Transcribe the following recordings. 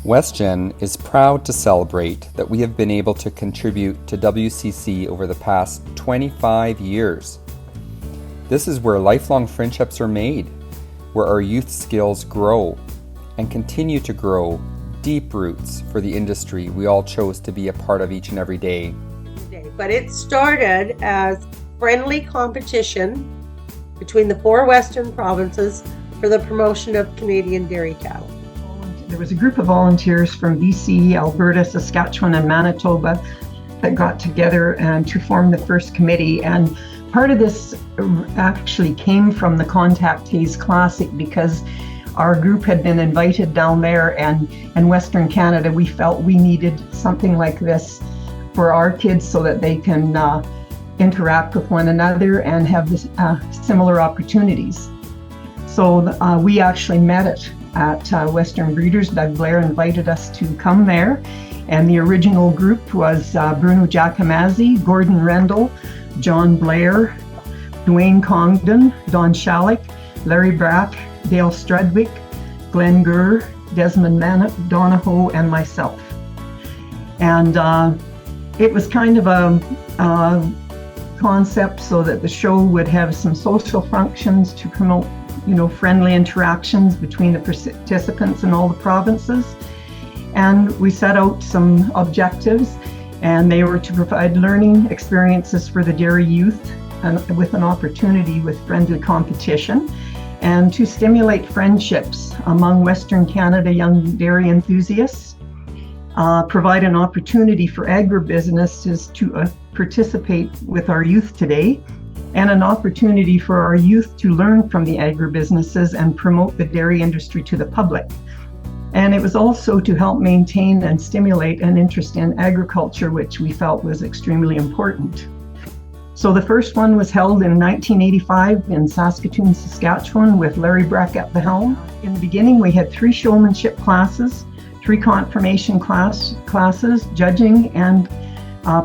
WestGen is proud to celebrate that we have been able to contribute to WCC over the past 25 years. This is where lifelong friendships are made, where our youth skills grow and continue to grow deep roots for the industry we all chose to be a part of each and every day. But it started as friendly competition between the 4 Western provinces for the promotion of Canadian dairy cattle. There was a group of volunteers from BC, Alberta, Saskatchewan, and Manitoba that got together and to form the first committee. And part of this actually came from the Contact Haze Classic, because our group had been invited down there, and in Western Canada we felt we needed something like this for our kids so that they can interact with one another and have this, similar opportunities. So we actually met it at Western Breeders. Doug Blair invited us to come there, and the original group was Bruno Giacomazzi, Gordon Rendell, John Blair, Dwayne Congdon, Don Shalik, Larry Brack, Dale Strudwick, Glenn Gurr, Desmond Donahoe, and myself. And it was kind of a concept so that the show would have some social functions to promote, friendly interactions between the participants in all the provinces. And we set out some objectives, and they were to provide learning experiences for the dairy youth, and with an opportunity with friendly competition, and to stimulate friendships among Western Canada young dairy enthusiasts, provide an opportunity for agribusinesses to participate with our youth today, and an opportunity for our youth to learn from the agribusinesses and promote the dairy industry to the public. And it was also to help maintain and stimulate an interest in agriculture, which we felt was extremely important. So the first one was held in 1985 in Saskatoon, Saskatchewan, with Larry Brack at the helm. In the beginning, we had 3 showmanship classes, 3 confirmation classes, judging and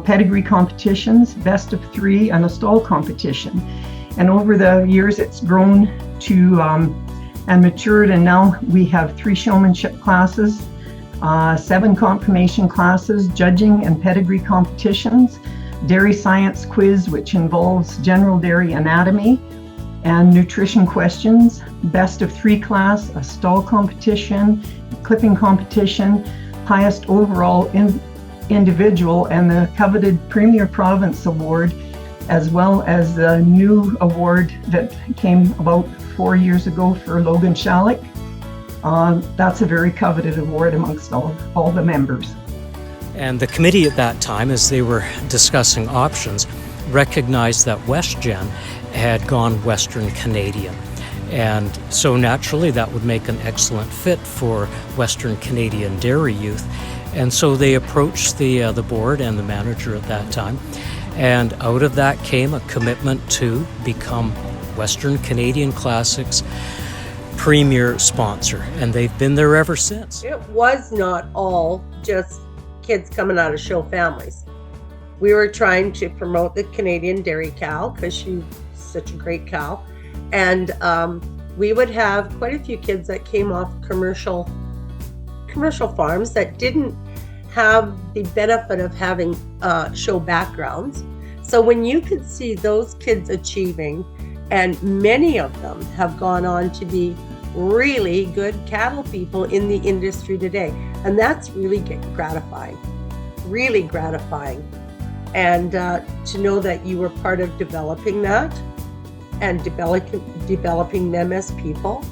pedigree competitions, best of 3, and a stall competition. And over the years, it's grown to and matured, and now we have 3 showmanship classes, 7 confirmation classes, judging and pedigree competitions, dairy science quiz, which involves general dairy anatomy and nutrition questions, best of 3 class, a stall competition, clipping competition, highest overall individual, and the coveted Premier Province Award, as well as the new award that came about 4 years ago for Logan Shalik. That's a very coveted award amongst all the members. And the committee at that time, as they were discussing options, recognized that WestGen had gone Western Canadian. And so naturally that would make an excellent fit for Western Canadian dairy youth. And so they approached the board and the manager at that time. And out of that came a commitment to become Western Canadian Classics premier sponsor. And they've been there ever since. It was not all just kids coming out of show families. We were trying to promote the Canadian dairy cow because she's such a great cow. And we would have quite a few kids that came off commercial farms that didn't have the benefit of having show backgrounds. So when you could see those kids achieving, and many of them have gone on to be really good cattle people in the industry today, and that's really gratifying, really gratifying. And to know that you were part of developing that and developing them as people,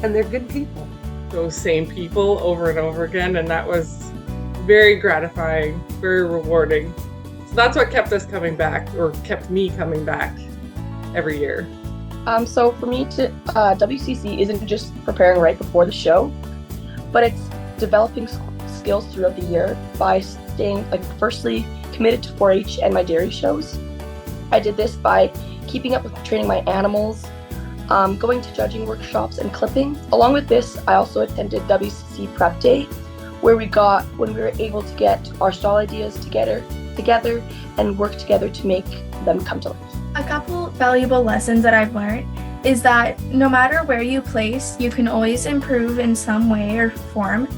and they're good people. Those same people over and over again, and that was very gratifying, very rewarding. So that's what kept us coming back, or kept me coming back every year. So for me, WCC isn't just preparing right before the show, but it's developing skills throughout the year by staying, firstly, committed to 4-H and my dairy shows. I did this by keeping up with training my animals, going to judging workshops and clipping. Along with this, I also attended WCC Prep Day, when we were able to get our stall ideas together and work together to make them come to life. A couple valuable lessons that I've learned is that no matter where you place, you can always improve in some way or form.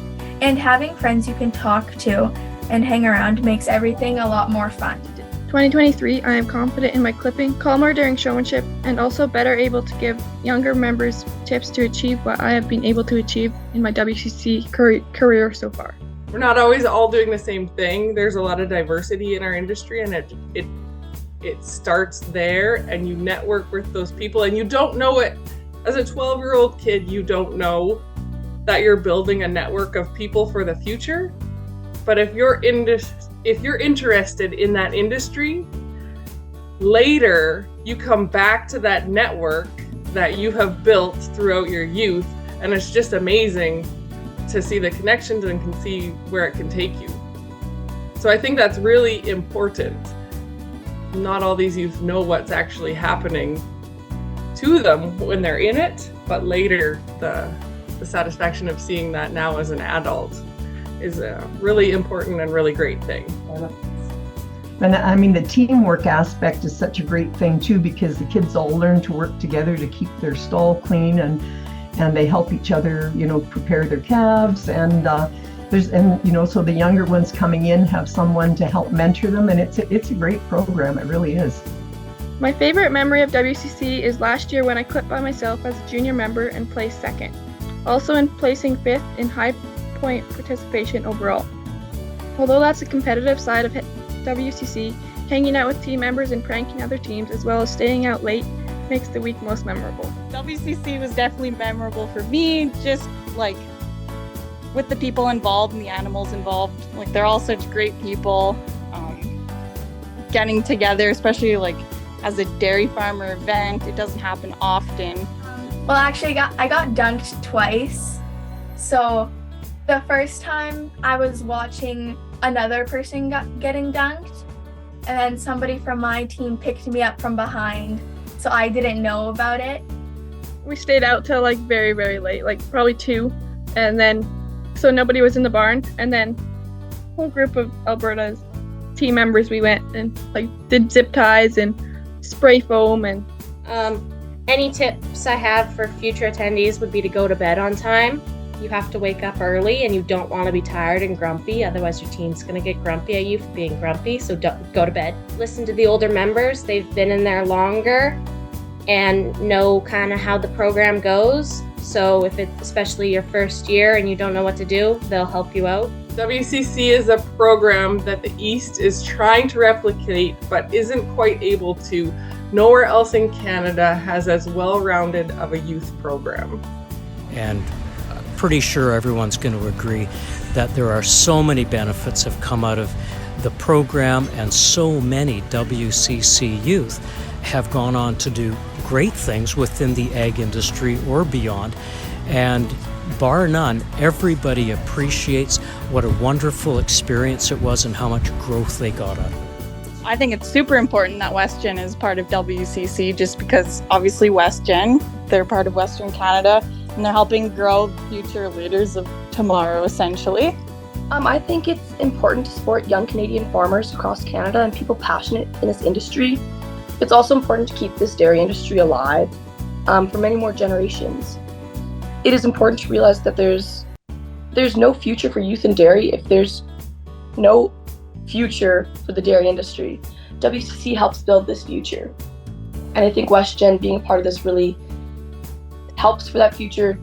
And having friends you can talk to and hang around makes everything a lot more fun. 2023, I am confident in my clipping, calmer during showmanship, and also better able to give younger members tips to achieve what I have been able to achieve in my WCC career so far. We're not always all doing the same thing. There's a lot of diversity in our industry, and it starts there, and you network with those people, and you don't know it. As a 12-year-old kid, you don't know that you're building a network of people for the future. But if you're interested in that industry, later you come back to that network that you have built throughout your youth, and it's just amazing to see the connections and can see where it can take you. So I think that's really important. Not all these youth know what's actually happening to them when they're in it, but later the satisfaction of seeing that now as an adult is a really important and really great thing. And I mean, the teamwork aspect is such a great thing too, because the kids all learn to work together to keep their stall clean, and they help each other, prepare their calves, and so the younger ones coming in have someone to help mentor them, and it's a great program. It really is. My favorite memory of WCC is last year when I clipped by myself as a junior member and placed second. Also in placing 5th in high point participation overall. Although that's a competitive side of WCC, hanging out with team members and pranking other teams, as well as staying out late, makes the week most memorable. WCC was definitely memorable for me, just like with the people involved and the animals involved. Like, they're all such great people. Getting together, especially like as a dairy farmer event, it doesn't happen often. Well, actually, I got dunked twice. So the first time I was watching another person getting dunked, and then somebody from my team picked me up from behind, so I didn't know about it. We stayed out till like very, very late, like probably 2, and then so nobody was in the barn, and then a whole group of Alberta's team members, we went and like did zip ties and spray foam. And any tips I have for future attendees would be to go to bed on time. You have to wake up early, and you don't want to be tired and grumpy, otherwise your team's going to get grumpy at you for being grumpy, so don't go to bed. Listen to the older members. They've been in there longer and know kind of how the program goes, so if it's especially your first year and you don't know what to do, they'll help you out. WCC is a program that the East is trying to replicate but isn't quite able to. Nowhere else in Canada has as well-rounded of a youth program. And pretty sure everyone's going to agree that there are so many benefits have come out of the program, and so many WCC youth have gone on to do great things within the ag industry or beyond. And bar none, everybody appreciates what a wonderful experience it was and how much growth they got out of it. I think it's super important that WestGen is part of WCC, just because obviously WestGen, they're part of Western Canada, and they're helping grow future leaders of tomorrow, essentially. I think it's important to support young Canadian farmers across Canada and people passionate in this industry. It's also important to keep this dairy industry alive for many more generations. It is important to realize that there's no future for youth in dairy if there's no future for the dairy industry. WCC helps build this future. And I think WestGen being a part of this really helps for that future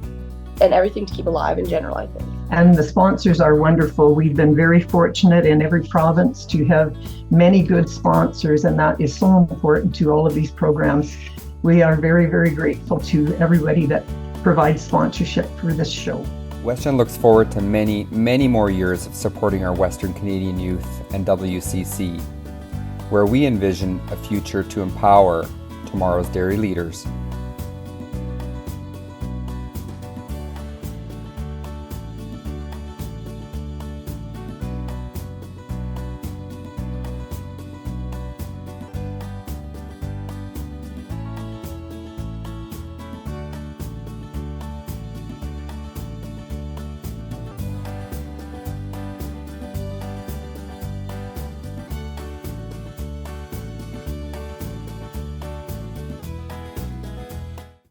and everything to keep alive in general, I think. And the sponsors are wonderful. We've been very fortunate in every province to have many good sponsors, and that is so important to all of these programs. We are very, very grateful to everybody that provides sponsorship for this show. WestGen looks forward to many, many more years of supporting our Western Canadian youth and WCC, where we envision a future to empower tomorrow's dairy leaders.